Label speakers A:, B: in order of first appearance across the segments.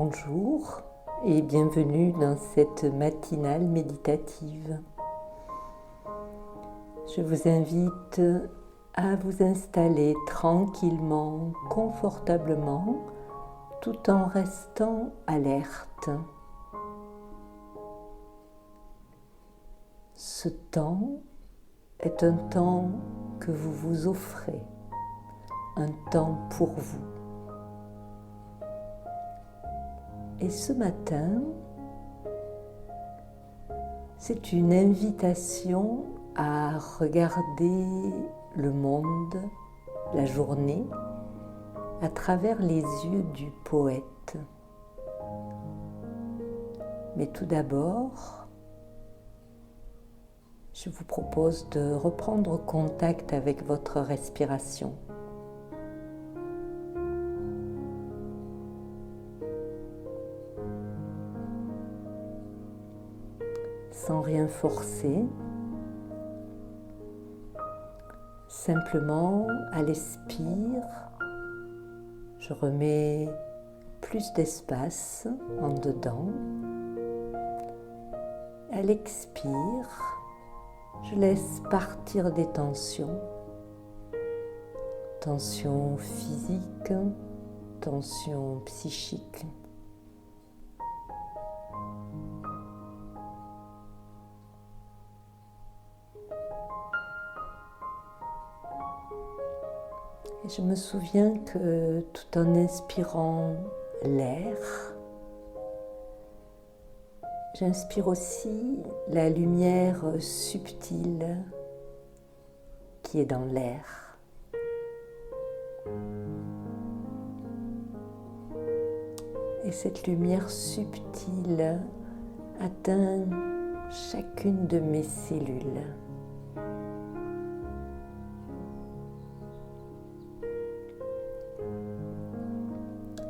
A: Bonjour et bienvenue dans cette matinale méditative. Je vous invite à vous installer tranquillement, confortablement, tout en restant alerte. Ce temps est un temps que vous vous offrez, un temps pour vous. Et ce matin, c'est une invitation à regarder le monde, la journée, à travers les yeux du poète. Mais tout d'abord, je vous propose de reprendre contact avec votre respiration. Sans rien forcer, simplement à l'expire, je remets plus d'espace en dedans. À l'expire, je laisse partir des tensions, tensions physiques, tensions psychiques. Et je me souviens que tout en inspirant l'air, j'inspire aussi la lumière subtile qui est dans l'air. Et cette lumière subtile atteint chacune de mes cellules.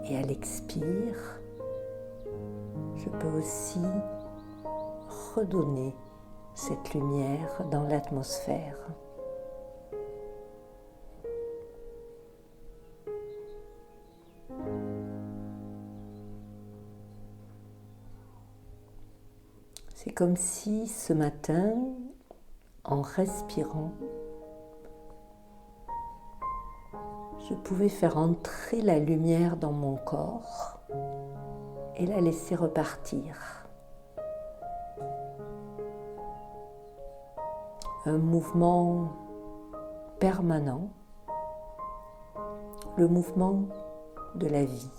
A: Et à l'expire, je peux aussi redonner cette lumière dans l'atmosphère. C'est comme si ce matin, en respirant, je pouvais faire entrer la lumière dans mon corps et la laisser repartir. Un mouvement permanent, le mouvement de la vie.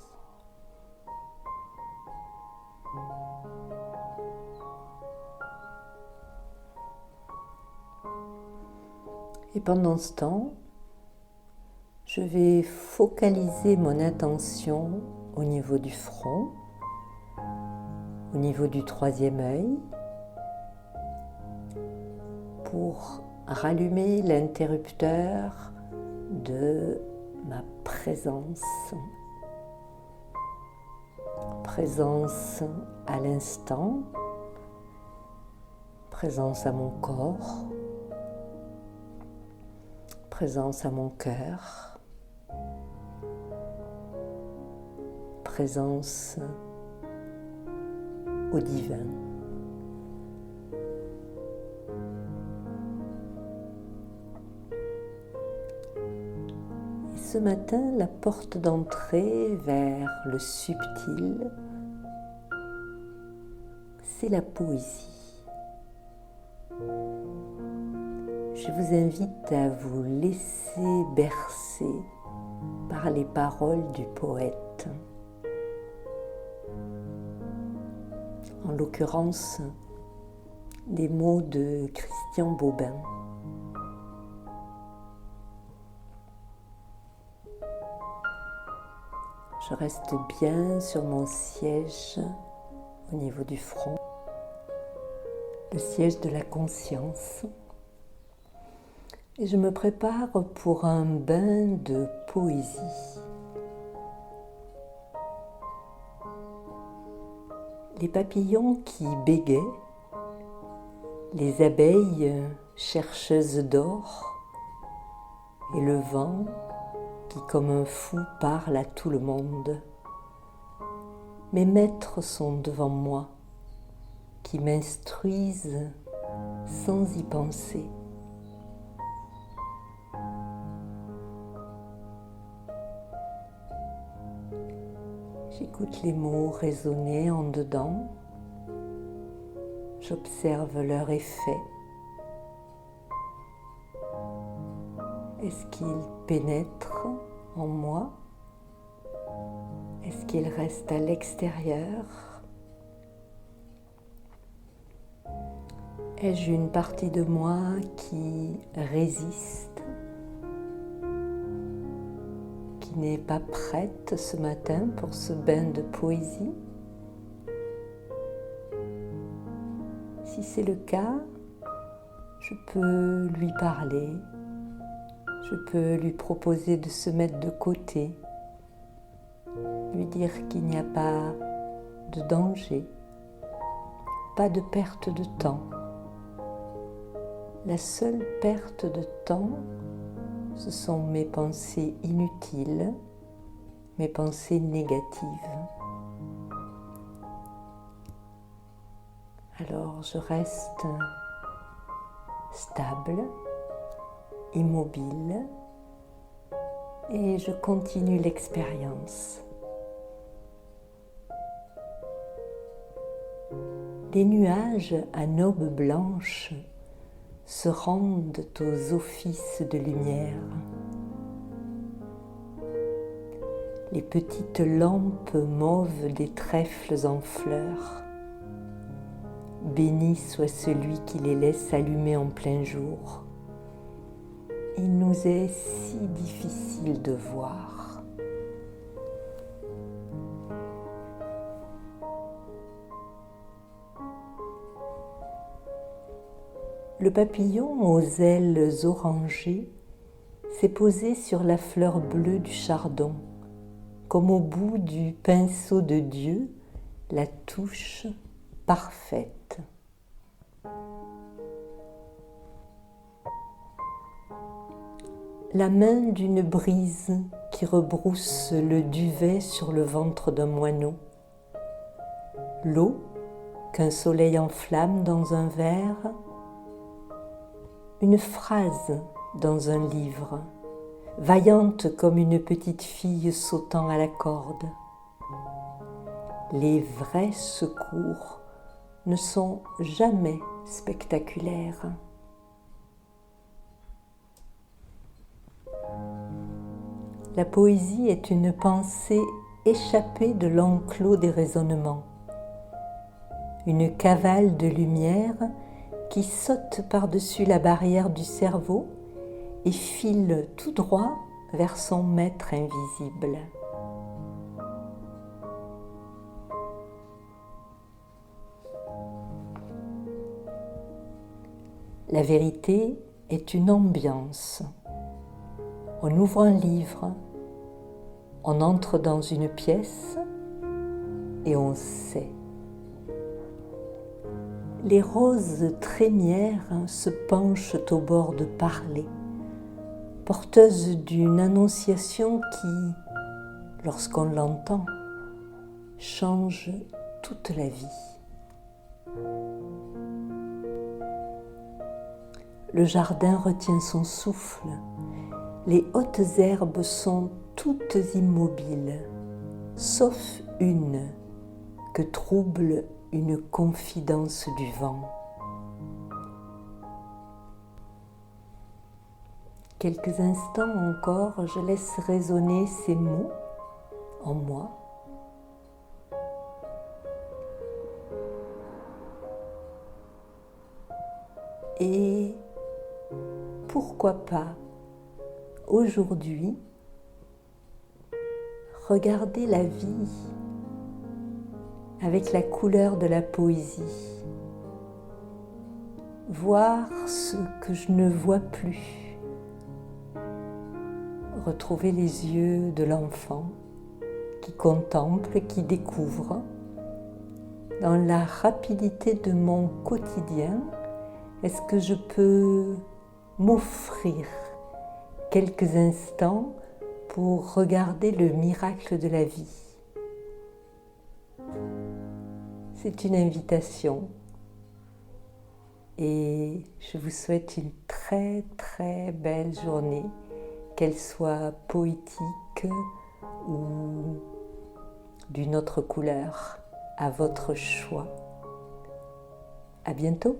A: Et pendant ce temps, je vais focaliser mon attention au niveau du front, au niveau du troisième œil, pour rallumer l'interrupteur de ma présence. Présence à l'instant, présence à mon corps, présence à mon cœur, présence au divin. Et ce matin, la porte d'entrée vers le subtil, c'est la poésie. Je vous invite à vous laisser bercer par les paroles du poète. En l'occurrence, des mots de Christian Bobin. Je reste bien sur mon siège au niveau du front, le siège de la conscience, et je me prépare pour un bain de poésie. Les papillons qui bégaient, les abeilles chercheuses d'or et le vent qui comme un fou parle à tout le monde. Mes maîtres sont devant moi, qui m'instruisent sans y penser. J'écoute les mots résonner en dedans, j'observe leur effet. Est-ce qu'ils pénètrent en moi? Est-ce qu'ils restent à l'extérieur? Ai-je une partie de moi qui résiste, qui n'est pas prête ce matin pour ce bain de poésie? Si c'est le cas, je peux lui parler, je peux lui proposer de se mettre de côté, lui dire qu'il n'y a pas de danger, pas de perte de temps. La seule perte de temps, ce sont mes pensées inutiles, mes pensées négatives. Alors je reste stable, immobile, et je continue l'expérience. Les nuages à naube blanche se rendent aux offices de lumière. Les petites lampes mauves des trèfles en fleurs. Béni soit celui qui les laisse allumer en plein jour. Il nous est si difficile de voir. Le papillon aux ailes orangées s'est posé sur la fleur bleue du chardon, comme au bout du pinceau de Dieu, la touche parfaite. La main d'une brise qui rebrousse le duvet sur le ventre d'un moineau. L'eau qu'un soleil enflamme dans un verre. Une phrase dans un livre, vaillante comme une petite fille sautant à la corde. Les vrais secours ne sont jamais spectaculaires. La poésie est une pensée échappée de l'enclos des raisonnements, une cavale de lumière qui saute par-dessus la barrière du cerveau et file tout droit vers son maître invisible. La vérité est une ambiance. On ouvre un livre, on entre dans une pièce et on sait. Les roses trémières se penchent au bord de parler, porteuses d'une annonciation qui, lorsqu'on l'entend, change toute la vie. Le jardin retient son souffle, les hautes herbes sont toutes immobiles, sauf une que trouble une confidence du vent. Quelques instants encore, je laisse résonner ces mots en moi. Et pourquoi pas, aujourd'hui, regarder la vie avec la couleur de la poésie, voir ce que je ne vois plus, retrouver les yeux de l'enfant qui contemple, qui découvre. Dans la rapidité de mon quotidien, est-ce que je peux m'offrir quelques instants pour regarder le miracle de la vie? C'est une invitation et je vous souhaite une très très belle journée, qu'elle soit poétique ou d'une autre couleur, à votre choix. À bientôt!